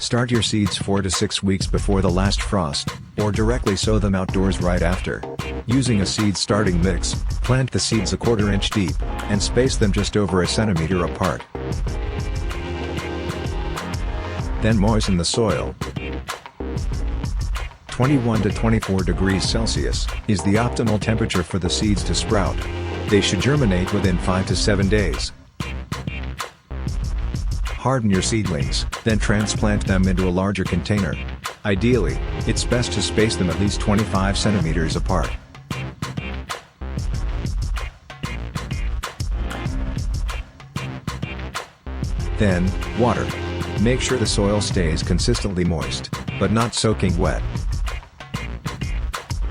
Start your seeds 4 to 6 weeks before the last frost, or directly sow them outdoors right after. Using a seed starting mix, plant the seeds a 1/4 inch deep, and space them just over a centimeter apart. Then moisten the soil. 21 to 24 degrees Celsius is the optimal temperature for the seeds to sprout. They should germinate within 5 to 7 days. Harden your seedlings, then transplant them into a larger container. Ideally, it's best to space them at least 25 centimeters apart. Then, water. Make sure the soil stays consistently moist, but not soaking wet.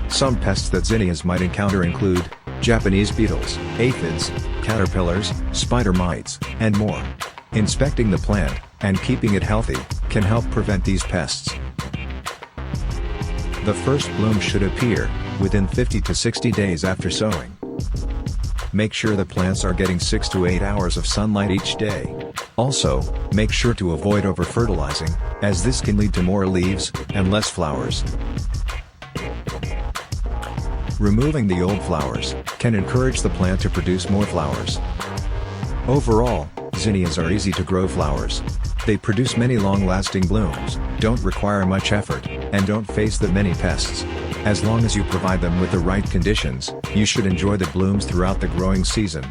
Some pests that zinnias might encounter include Japanese beetles, aphids, caterpillars, spider mites, and more. Inspecting the plant, and keeping it healthy, can help prevent these pests. The first bloom should appear within 50 to 60 days after sowing. Make sure the plants are getting 6 to 8 hours of sunlight each day. Also, make sure to avoid over-fertilizing, as this can lead to more leaves and less flowers. Removing the old flowers can encourage the plant to produce more flowers. Overall, zinnias are easy to grow flowers. They produce many long-lasting blooms, don't require much effort, and don't face that many pests. As long as you provide them with the right conditions, you should enjoy the blooms throughout the growing season.